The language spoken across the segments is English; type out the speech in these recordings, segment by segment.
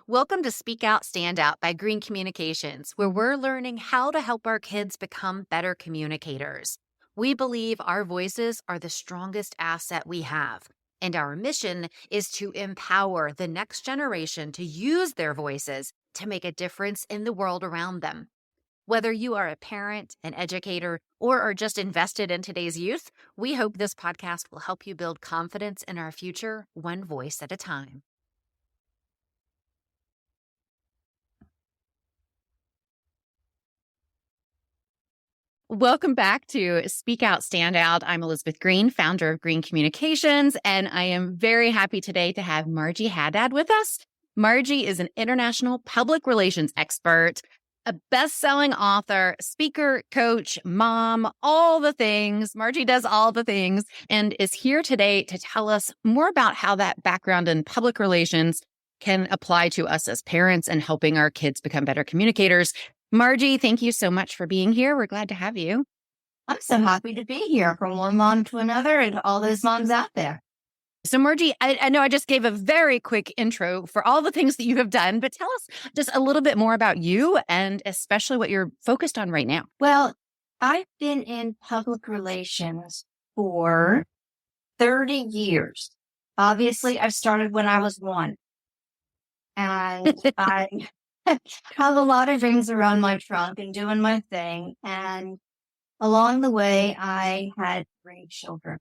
Welcome to Speak Out, Stand Out by Green Communications, where we're learning how to help our kids become better communicators. We believe our voices are the strongest asset we have, and our mission is to empower the next generation to use their voices to make a difference in the world around them. Whether you are a parent, an educator, or are just invested in today's youth, we hope this podcast will help you build confidence in our future, one voice at a time. Welcome back to Speak Out, Stand Out. I'm Elizabeth Green, founder of Green Communications, and I am very happy today to have Marjie Hadad with us. Marjie is an international public relations expert, a best-selling author, speaker, coach, mom, all the things. Marjie does all the things and is here today to tell us more about how that background in public relations can apply to us as parents and helping our kids become better communicators. Marjie, thank you so much for being here. We're glad to have you. I'm so happy to be here from one mom to another and all those moms out there. So Marjie, I know I just gave a very quick intro for all the things that you have done, but tell us just a little bit more about you and especially what you're focused on right now. Well, I've been in public relations for 30 years. Obviously, I started when I was 1. And I have a lot of rings around my trunk and doing my thing. And along the way, I had 3 children.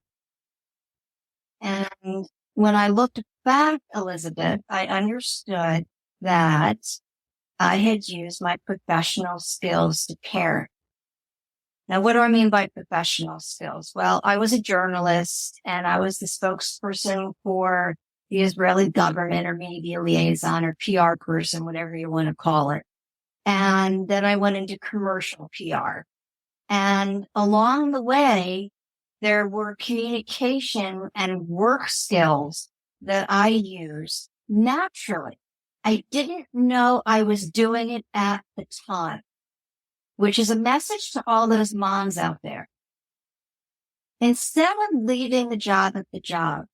And when I looked back, Elizabeth, I understood that I had used my professional skills to parent. Now, what do I mean by professional skills? Well, I was a journalist and I was the spokesperson for the Israeli government or media liaison or PR person, whatever you want to call it. And then I went into commercial PR. And along the way, there were communication and work skills that I used naturally. I didn't know I was doing it at the time, which is a message to all those moms out there. Instead of leaving the job at the job,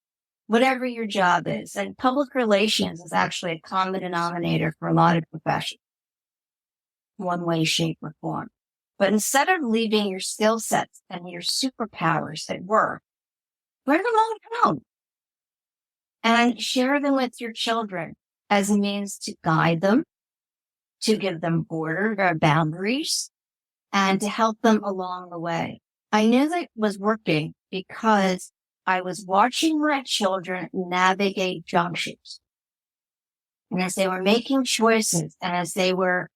whatever your job is, and public relations is actually a common denominator for a lot of professions, one way, shape, or form. But instead of leaving your skill sets and your superpowers at work, bring them all home and share them with your children as a means to guide them, to give them order or boundaries, and to help them along the way. I knew that it was working because I was watching my children navigate junctions. And as they were making choices and as they were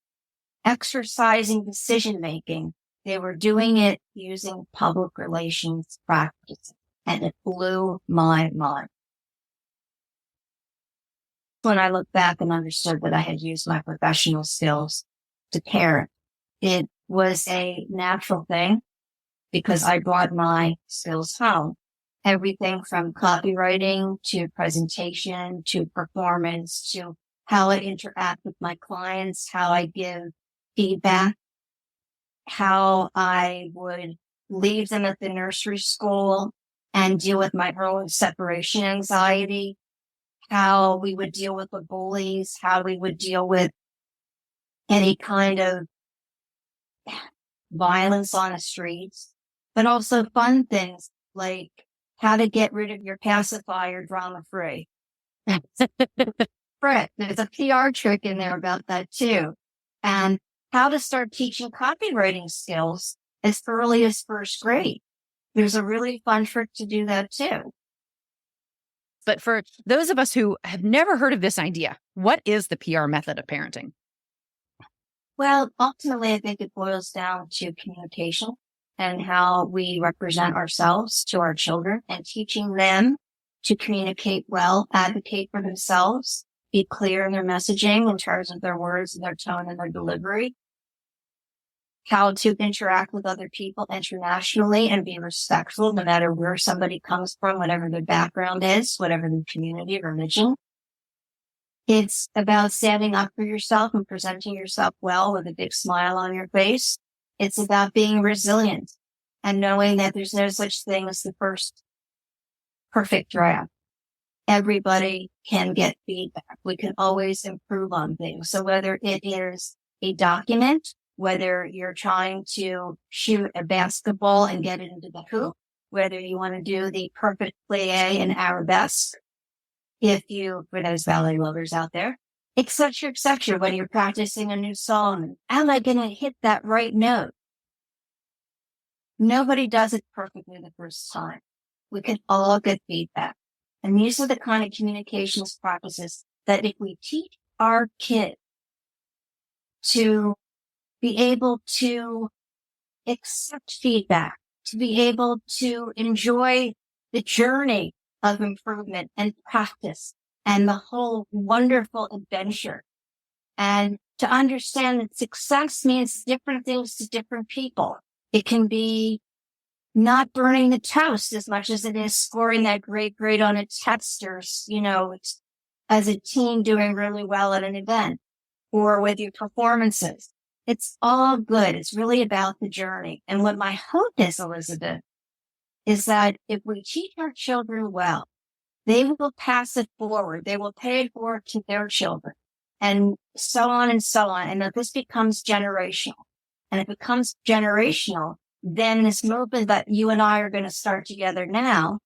exercising decision-making, they were doing it using public relations practices, and it blew my mind. When I looked back and understood that I had used my professional skills to parent, it was a natural thing because I brought my skills home. Everything from copywriting to presentation to performance to how I interact with my clients, how I give feedback, how I would leave them at the nursery school and deal with my own separation anxiety, how we would deal with the bullies, how we would deal with any kind of violence on the streets, but also fun things like how to get rid of your pacifier drama-free. Right. There's a PR trick in there about that too. And how to start teaching copywriting skills as early as first grade. There's a really fun trick to do that too. But for those of us who have never heard of this idea, what is the PR method of parenting? Well, ultimately, I think it boils down to communication and how we represent ourselves to our children and teaching them to communicate well, advocate for themselves, be clear in their messaging in terms of their words and their tone and their delivery, how to interact with other people internationally and be respectful no matter where somebody comes from, whatever their background is, whatever their community or religion. It's about standing up for yourself and presenting yourself well with a big smile on your face. It's about being resilient and knowing that there's no such thing as the first perfect draft. everybody can get feedback. We can always improve on things. So whether it is a document, whether you're trying to shoot a basketball and get it into the hoop, whether you want to do the perfect plie in arabesque, for those ballet lovers out there, etc., when you're practicing a new song, am I going to hit that right note? Nobody does it perfectly the first time. We can all get feedback. And these are the kind of communications practices that if we teach our kids to be able to accept feedback, to be able to enjoy the journey of improvement and practice and the whole wonderful adventure, and to understand that success means different things to different people. It can be not burning the toast as much as it is scoring that great grade on a test, or, as a team doing really well at an event, or with your performances. It's all good. It's really about the journey. And what my hope is, Elizabeth, is that if we teach our children well, they will pass it forward. They will pay it forward to their children, and so on and so on. And that this becomes generational. And if it becomes generational, then this movement that you and I are going to start together now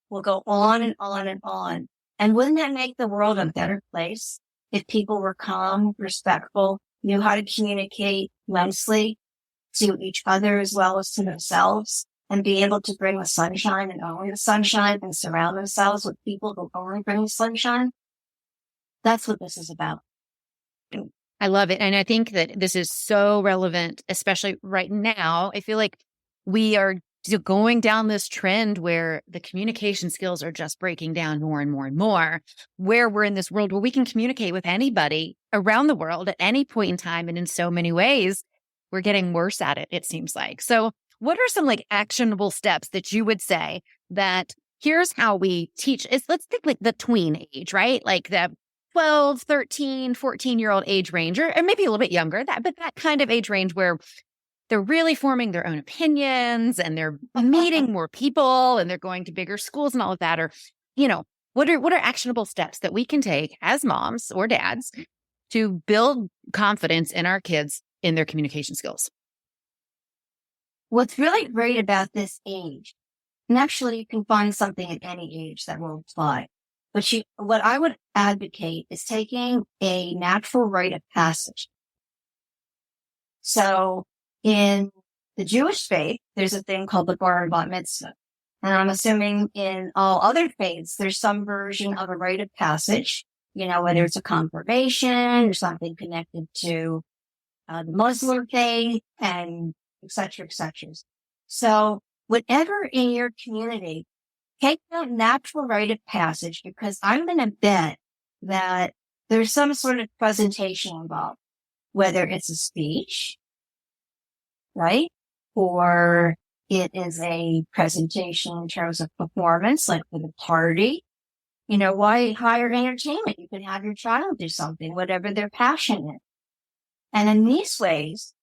will go on and on and on. And wouldn't that make the world a better place if people were calm, respectful, knew how to communicate nicely to each other as well as to themselves, and be able to bring the sunshine and only the sunshine, and surround themselves with people who only bring the sunshine? That's what this is about. I love it. And I think that this is so relevant, especially right now. I feel like we are going down this trend where the communication skills are just breaking down more and more and more, where we're in this world where we can communicate with anybody around the world at any point in time. And in so many ways, we're getting worse at it, it seems like. So what are some actionable steps that you would say that here's how we teach? Let's think the tween age, right? Like the 12, 13, 14-year-old age range, or maybe a little bit younger, but that kind of age range where they're really forming their own opinions and they're meeting more people and they're going to bigger schools and all of that. Or, what are actionable steps that we can take as moms or dads to build confidence in our kids in their communication skills? What's really great about this age, and actually you can find something at any age that will apply, but what I would advocate is taking a natural rite of passage. So in the Jewish faith, there's a thing called the bar and bat mitzvah. And I'm assuming in all other faiths, there's some version of a rite of passage, whether it's a confirmation or something connected to the Muslim faith, and et cetera, et cetera. So whatever in your community, take that natural rite of passage, because I'm going to bet that there's some sort of presentation involved, whether it's a speech, right? Or it is a presentation in terms of performance, like for the party. Why hire entertainment? You can have your child do something, whatever their passion is. And in these ways,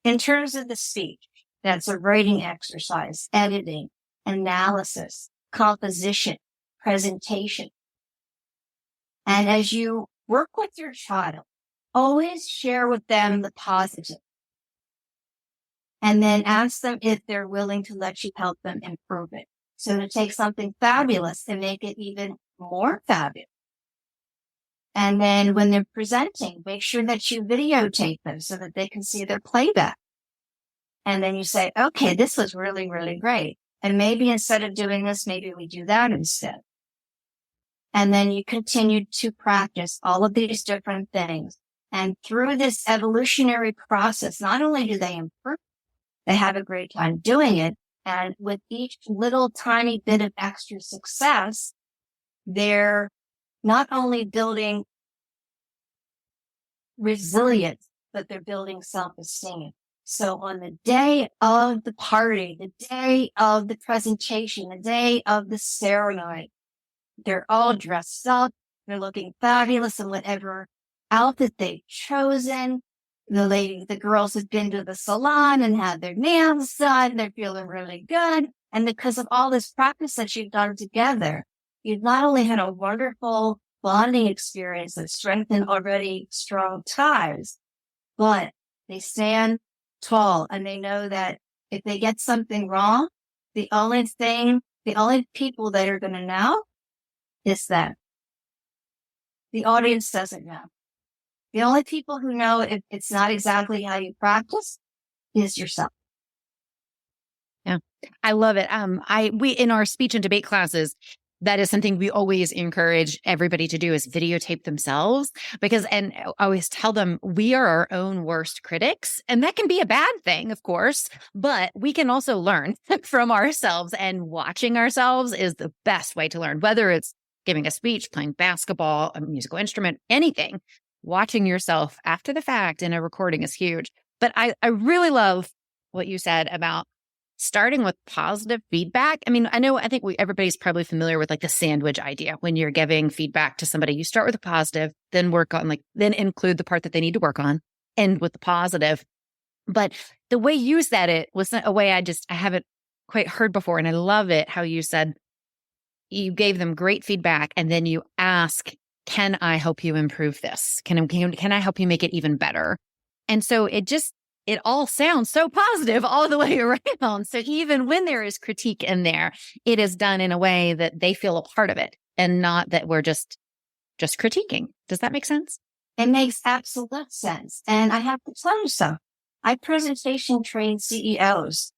in terms of the speech, that's a writing exercise, editing, analysis, composition, presentation. And as you work with your child, always share with them the positive. And then ask them if they're willing to let you help them improve it. So to take something fabulous and make it even more fabulous. And then when they're presenting, make sure that you videotape them so that they can see their playback. And then you say, okay, this was really, really great. And maybe instead of doing this, maybe we do that instead. And then you continue to practice all of these different things. And through this evolutionary process, not only do they improve, they have a great time doing it. And with each little tiny bit of extra success, they're not only building resilience, but they're building self-esteem. So on the day of the party, the day of the presentation, the day of the ceremony, they're all dressed up. They're looking fabulous in whatever outfit they've chosen. The girls have been to the salon and had their nails done. They're feeling really good. And because of all this practice that you've done together, you've not only had a wonderful bonding experience that strengthened already strong ties, but they stand tall and they know that if they get something wrong, the only people that are going to know is them. The audience doesn't know. The only people who know if it's not exactly how you practice is yourself. Yeah, I love it. We in our speech and debate classes, that is something we always encourage everybody to do is videotape themselves and I always tell them we are our own worst critics. And that can be a bad thing, of course, but we can also learn from ourselves, and watching ourselves is the best way to learn, whether it's giving a speech, playing basketball, a musical instrument, anything. Watching yourself after the fact in a recording is huge. But I really love what you said about starting with positive feedback. I mean, I think everybody's probably familiar with like the sandwich idea. When you're giving feedback to somebody, you start with a positive, then then include the part that they need to work on, end with the positive. But the way you said it was a way I haven't quite heard before. And I love it how you said you gave them great feedback and then you ask, can I help you improve this? Can I help you make it even better? And so it all sounds so positive all the way around. So even when there is critique in there, it is done in a way that they feel a part of it and not that we're just critiquing. Does that make sense? It makes absolute sense. And I have to tell you something. I presentation train CEOs.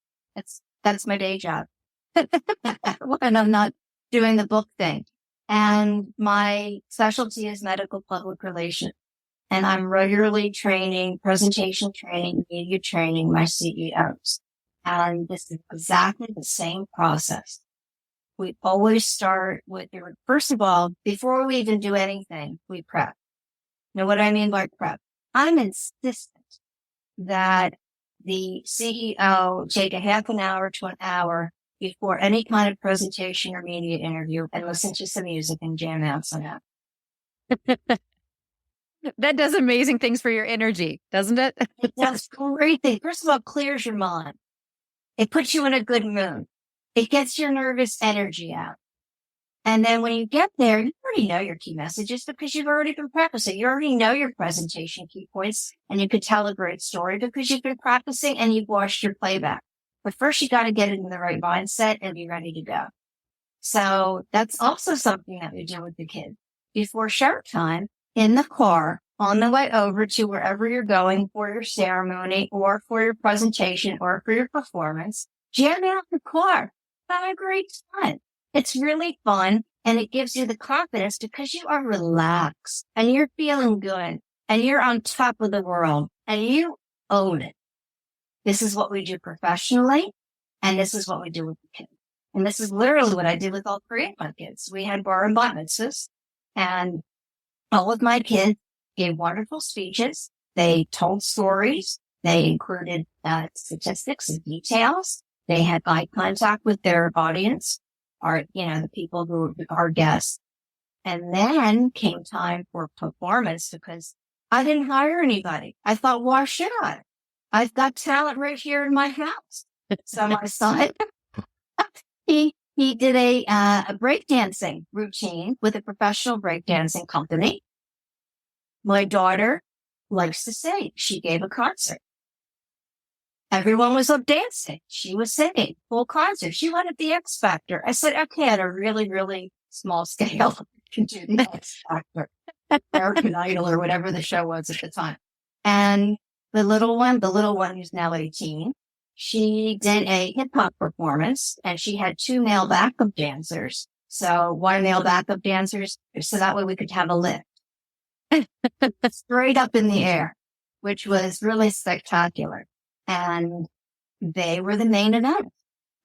That's my day job. When I'm not doing the book thing. And my specialty is medical public relations. And I'm regularly training, presentation training, media training my CEOs. And this is exactly the same process. We always start with, first of all, before we even do anything, we prep. Now, what I mean by prep? I'm insistent that the CEO take a half an hour to an hour before any kind of presentation or media interview and listen to some music and jam out some that. That does amazing things for your energy, doesn't it? It does great things. First of all, it clears your mind. It puts you in a good mood. It gets your nervous energy out. And then when you get there, you already know your key messages because you've already been practicing. You already know your presentation key points and you could tell a great story because you've been practicing and you've watched your playback. But first you got to get it in the right mindset and be ready to go. So that's also something that we do with the kids. Before show time, in the car, on the way over to wherever you're going for your ceremony or for your presentation or for your performance, jam out the car. Have a great time. It's really fun and it gives you the confidence because you are relaxed and you're feeling good and you're on top of the world and you own it. This is what we do professionally and this is what we do with the kids. And this is literally what I did with all three of my kids. We had bar and bat mitzvahs and all of my kids gave wonderful speeches. They told stories. They included statistics and details. They had eye contact with their audience, the people who are guests. And then came time for performance because I didn't hire anybody. I thought, why should I? I've got talent right here in my house. So my son, he did a breakdancing routine with a professional breakdancing company. My daughter likes to sing. She gave a concert. Everyone was up dancing. She was singing, full concert. She wanted the X Factor. I said, okay, at a really, really small scale, you can do the X Factor, American Idol or whatever the show was at the time. And the little one who's now 18, she did a hip hop performance and she had 2 male backup dancers. So why male backup dancers? So that way we could have a lift. Straight up in the air, which was really spectacular. And they were the main event.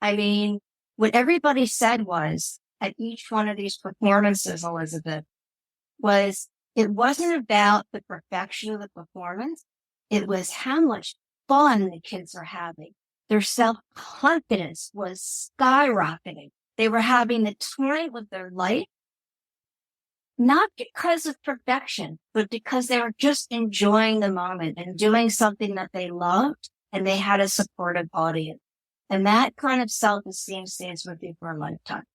I mean, what everybody said was at each one of these performances, Elizabeth, it wasn't about the perfection of the performance. It was how much fun the kids are having. Their self-confidence was skyrocketing. They were having the time of their life. Not because of perfection, but because they were just enjoying the moment and doing something that they loved and they had a supportive audience. And that kind of self-esteem stays with you for a lifetime.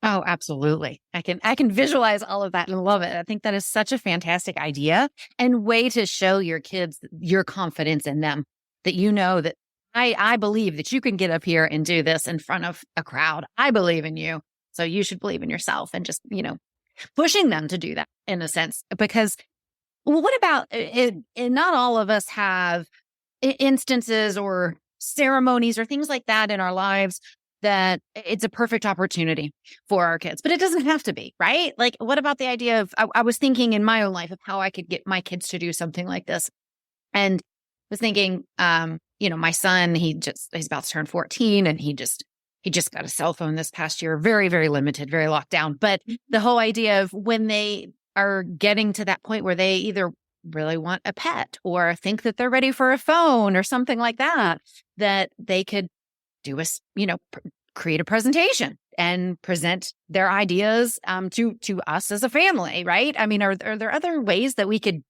Oh, absolutely. I can visualize all of that and love it. I think that is such a fantastic idea and way to show your kids your confidence in them, that you know that I believe that you can get up here and do this in front of a crowd. I believe in you. So you should believe in yourself, and just, pushing them to do that in a sense. Because, well, what about it? Not all of us have instances or ceremonies or things like that in our lives that it's a perfect opportunity for our kids, but it doesn't have to be, right? Like, what about the idea of, I was thinking in my own life of how I could get my kids to do something like this. And was thinking, my son, he's about to turn 14, and he just got a cell phone this past year, very, very limited, very locked down. But the whole idea of when they are getting to that point where they either really want a pet or think that they're ready for a phone or something like that, that they could do create a presentation and present their ideas to us as a family, right? I mean, are there other ways that we could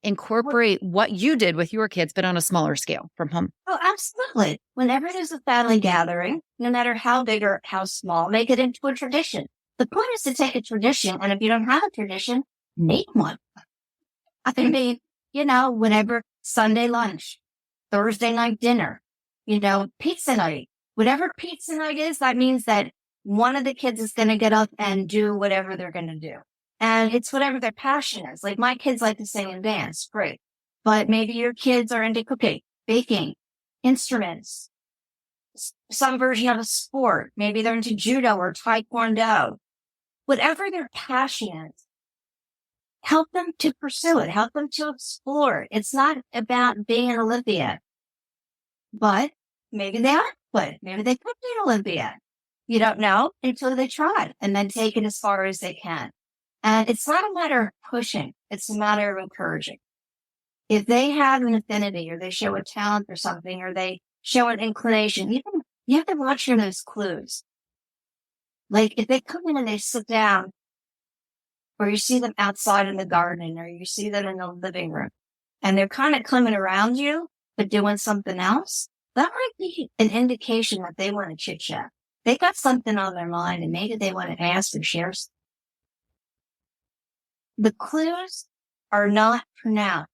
incorporate what you did with your kids, but on a smaller scale from home? Oh, absolutely. Whenever there's a family gathering, no matter how big or how small, make it into a tradition. The point is to take a tradition, and if you don't have a tradition, make one. I mean, whenever Sunday lunch, Thursday night dinner, pizza night, whatever pizza night is, that means that one of the kids is going to get up and do whatever they're going to do. And it's whatever their passion is. Like, my kids like to sing and dance. Great. But maybe your kids are into cooking, baking, instruments, some version of a sport. Maybe they're into judo or taekwondo. Whatever their passion is, help them to pursue it. Help them to explore it. It's not about being an Olympiad. But maybe they are good. Maybe they could be an Olympiad. You don't know until they try, and then take it as far as they can. And it's not a matter of pushing. It's a matter of encouraging. If they have an affinity, or they show a talent or something, or they show an inclination, you have to watch for those clues. Like, if they come in and they sit down, or you see them outside in the garden, or you see them in the living room, and they're kind of coming around you, but doing something else, that might be an indication that they want to chit chat. They got something on their mind, and maybe they want to ask or share. The clues are not pronounced.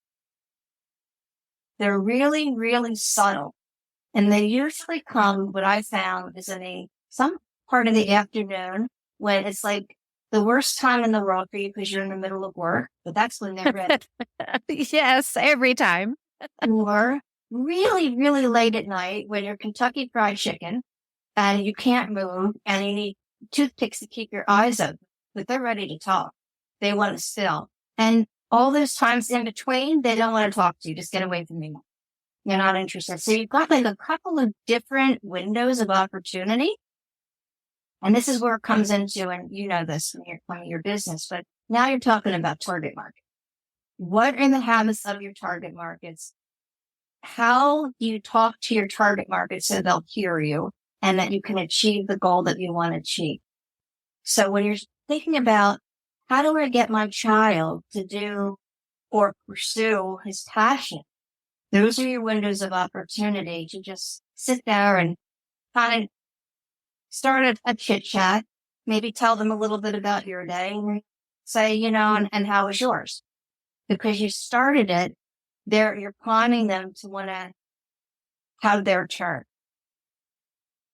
They're really, really subtle. And they usually come, what I found, is in some part of the afternoon, when it's like the worst time in the world for you because you're in the middle of work, but that's when they're ready. Yes, every time. Or really, really late at night when you're Kentucky Fried Chicken and you can't move and you need toothpicks to keep your eyes open, but they're ready to talk. They want to still. And all those times in between, they don't want to talk to you. Just get away from me. You're not interested. So you've got like a couple of different windows of opportunity. And this is where it comes into, and you know this from your business, but now you're talking about target market. What are the habits of your target markets? How do you talk to your target market so they'll hear you and that you can achieve the goal that you want to achieve? So when you're thinking about, how do I get my child to do or pursue his passion? Those are your windows of opportunity to just sit there and kind of start a chit chat, maybe tell them a little bit about your day and say, and how was yours? Because you started it there, you're priming them to want to have their turn.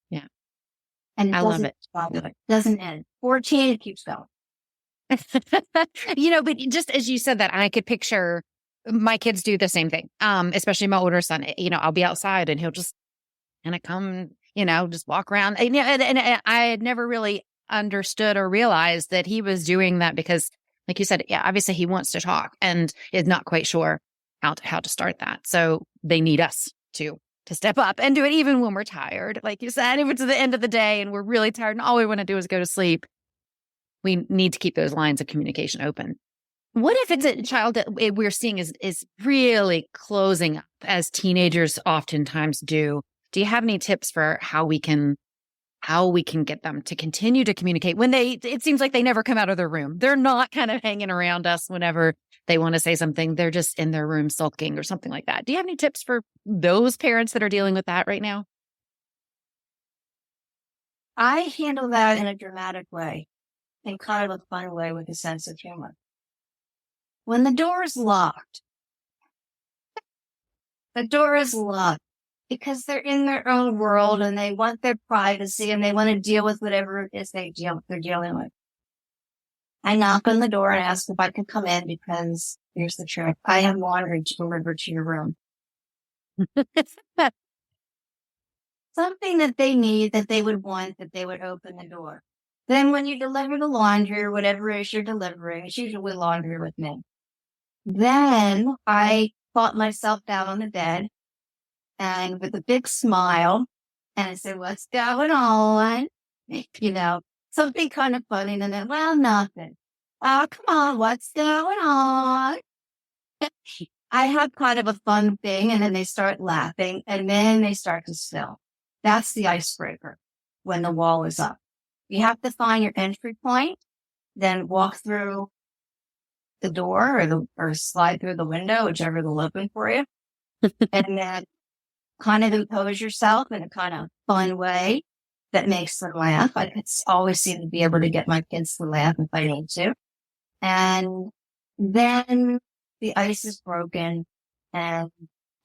Yeah. And I love it. It doesn't end. 14, it keeps going. But just as you said that, I could picture my kids do the same thing. Especially my older son, I'll be outside and he'll just kind of come, just walk around. And I had never really understood or realized that he was doing that because, like you said, yeah, obviously he wants to talk and is not quite sure how to start that. So they need us to step up and do it even when we're tired. Like you said, if it's the end of the day and we're really tired and all we want to do is go to sleep, we need to keep those lines of communication open. What if it's a child that we're seeing is really closing up, as teenagers oftentimes do? Do you have any tips for how we can get them to continue to communicate when it seems like they never come out of their room? They're not kind of hanging around us whenever they want to say something. They're just in their room sulking or something like that. Do you have any tips for those parents that are dealing with that right now? I handle that in a dramatic way. in kind of a fun way with a sense of humor. When the door is locked, the door is locked because they're in their own world and they want their privacy and they want to deal with whatever it is they're dealing with. I knock on the door and ask if I can come in because here's the trick. I have laundry to deliver to your room. Something that they need, that they would want, that they would open the door. Then when you deliver the laundry or whatever it is you're delivering, it's usually laundry with me. Then I plop myself down on the bed and with a big smile and I say, what's going on? You know, something kind of funny. And then, well, nothing. Oh, come on, what's going on? I have kind of a fun thing and then they start laughing and then they start to spill. That's the icebreaker when the wall is up. You have to find your entry point, then walk through the door or slide through the window, whichever they'll open for you. And then kind of impose yourself in a kind of fun way that makes them laugh. I always seem to be able to get my kids to laugh if I need to. And then the ice is broken and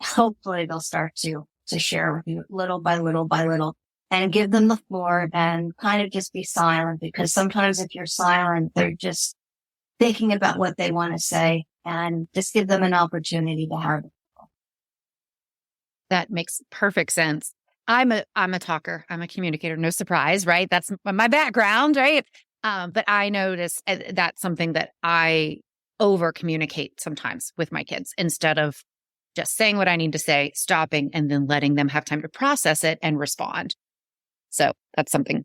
hopefully they'll start to share with you little by little by little and give them the floor and kind of just be silent because sometimes if you're silent, they're just thinking about what they want to say and just give them an opportunity to have it. That makes perfect sense. I'm a talker. I'm a communicator. No surprise, right? That's my background, right? But I notice that's something that I over communicate sometimes with my kids instead of just saying what I need to say, stopping, and then letting them have time to process it and respond. So that's something,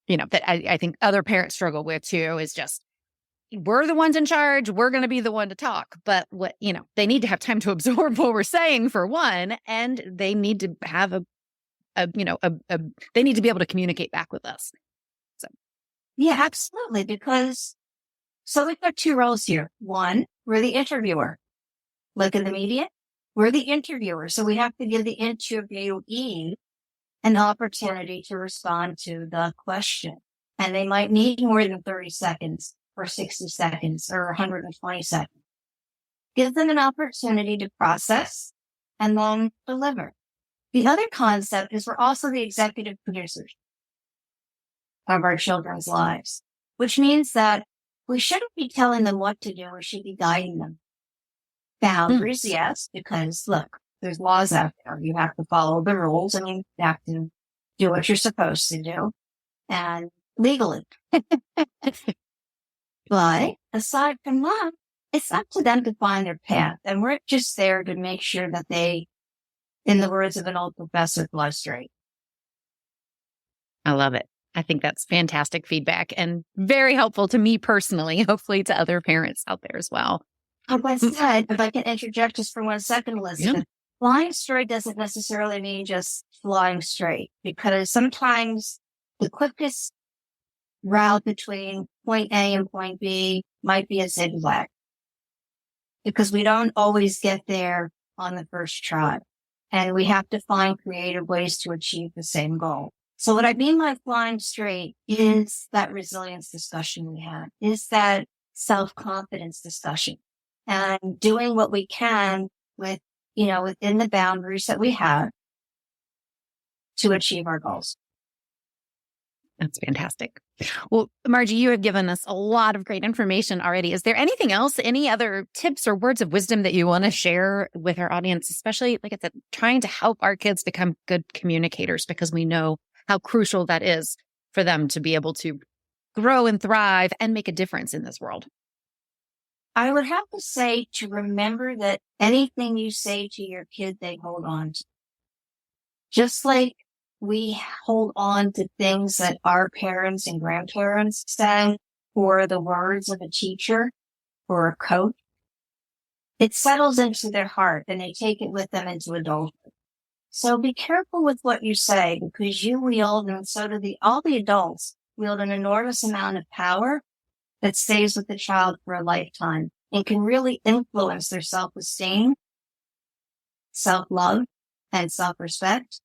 that I think other parents struggle with too, is just, we're the ones in charge. We're going to be the one to talk. But they need to have time to absorb what we're saying for one, and they need to have they need to be able to communicate back with us. So. Yeah, absolutely. Because so we've got two roles here. One, we're the interviewer. Look in the media. We're the interviewer. So we have to give the interviewee an opportunity to respond to the question. And they might need more than 30 seconds or 60 seconds or 120 seconds. Give them an opportunity to process and then deliver. The other concept is we're also the executive producers of our children's lives, which means that we shouldn't be telling them what to do. We should be guiding them. Boundaries, yes, because look, there's laws out there. You have to follow the rules and you have to do what you're supposed to do and legally. But aside from that, it's up to them to find their path. And we're just there to make sure that they, in the words of an old professor, fly straight. I love it. I think that's fantastic feedback and very helpful to me personally, hopefully to other parents out there as well. Like I said, if I can interject just for 1 second, Elizabeth, flying straight doesn't necessarily mean just flying straight, because sometimes the quickest route between point A and point B might be a zigzag, because we don't always get there on the first try, and we have to find creative ways to achieve the same goal. So what I mean by flying straight is that resilience discussion we had, is that self-confidence discussion, and doing what we can with, within the boundaries that we have to achieve our goals. That's fantastic. Well, Marjie, you have given us a lot of great information already. Is there anything else, any other tips or words of wisdom that you want to share with our audience, especially, like I said, trying to help our kids become good communicators, because we know how crucial that is for them to be able to grow and thrive and make a difference in this world? I would have to say to remember that anything you say to your kid, they hold on to. Just like we hold on to things that our parents and grandparents said, or the words of a teacher or a coach, it settles into their heart and they take it with them into adulthood. So be careful with what you say, because you wield, and so do all the adults, wield an enormous amount of power that stays with the child for a lifetime and can really influence their self-esteem, self-love, and self-respect.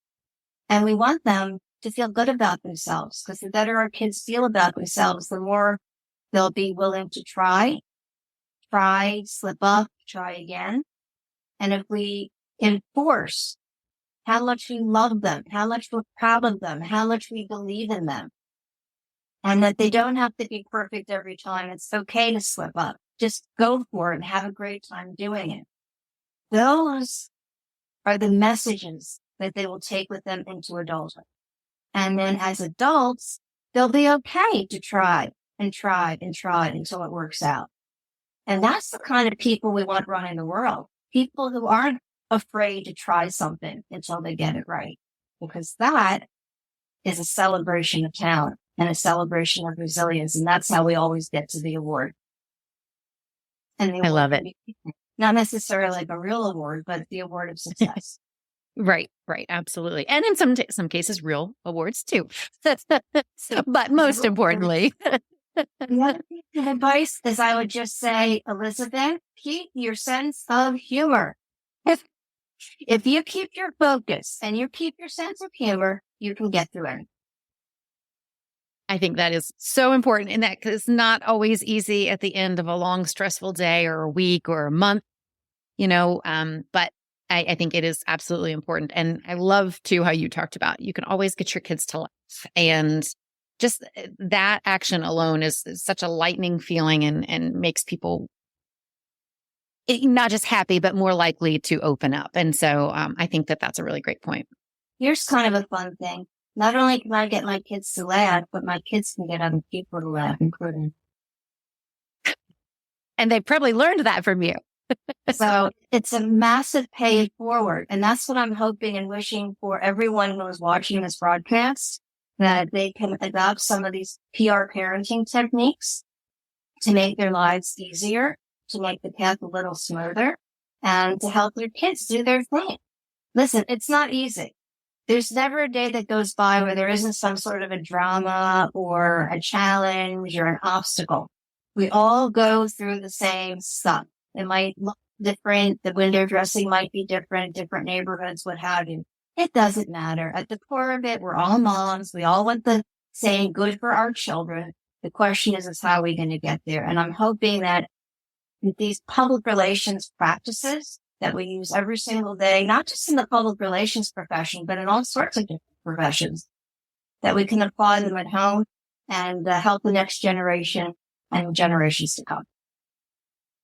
And we want them to feel good about themselves, because the better our kids feel about themselves, the more they'll be willing to try, slip up, try again. And if we enforce how much we love them, how much we're proud of them, how much we believe in them, and that they don't have to be perfect every time. It's okay to slip up. Just go for it and have a great time doing it. Those are the messages that they will take with them into adulthood. And then as adults, they'll be okay to try and try and try until it works out. And that's the kind of people we want running the world. People who aren't afraid to try something until they get it right. Because that is a celebration of talent and a celebration of resilience. And that's how we always get to the award. And I love it. Not necessarily like a real award, but the award of success. Right. Absolutely. And in some cases, real awards too. But most importantly. The other piece of advice is I would just say, Elizabeth, keep your sense of humor. If you keep your focus and you keep your sense of humor, you can get through it. I think that is so important in that because it's not always easy at the end of a long, stressful day or a week or a month, but I think it is absolutely important. And I love too how you talked about you can always get your kids to laugh, and just that action alone is such a lightening feeling and makes people not just happy, but more likely to open up. And so I think that that's a really great point. Here's kind of a fun thing. Not only can I get my kids to laugh, but my kids can get other people to laugh, including. And they probably learned that from you. So it's a massive pay it forward. And that's what I'm hoping and wishing for everyone who is watching this broadcast, that they can adopt some of these PR parenting techniques to make their lives easier, to make the path a little smoother, and to help their kids do their thing. Listen, it's not easy. There's never a day that goes by where there isn't some sort of a drama or a challenge or an obstacle. We all go through the same stuff. It might look different. The window dressing might be different neighborhoods, what have you. It doesn't matter. At the core of it, we're all moms. We all want the same good for our children. The question is how are we going to get there? And I'm hoping that with these public relations practices that we use every single day, not just in the public relations profession, but in all sorts of different professions, that we can apply them at home and help the next generation and generations to come.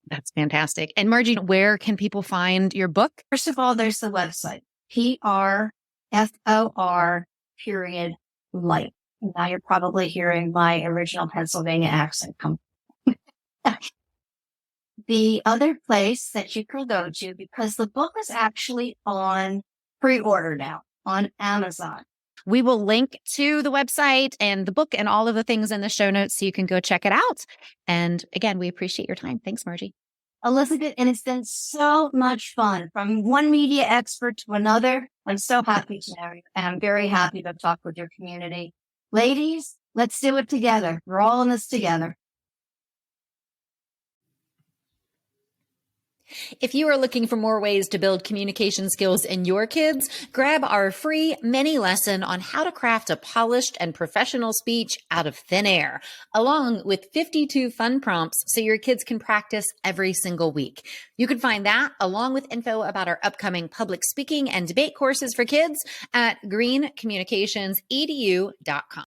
That's fantastic. And Marjie, where can people find your book? First of all, there's the website, PRFOR.life. Now you're probably hearing my original Pennsylvania accent come. The other place that you can go to, because the book is actually on pre-order now on Amazon. We will link to the website and the book and all of the things in the show notes so you can go check it out. And again, we appreciate your time. Thanks, Marjie. Elizabeth, and it's been so much fun from one media expert to another. I'm so happy to know you, and I'm very happy to talk with your community. Ladies, let's do it together. We're all in this together. If you are looking for more ways to build communication skills in your kids, grab our free mini lesson on how to craft a polished and professional speech out of thin air, along with 52 fun prompts so your kids can practice every single week. You can find that along with info about our upcoming public speaking and debate courses for kids at greencommunicationsedu.com.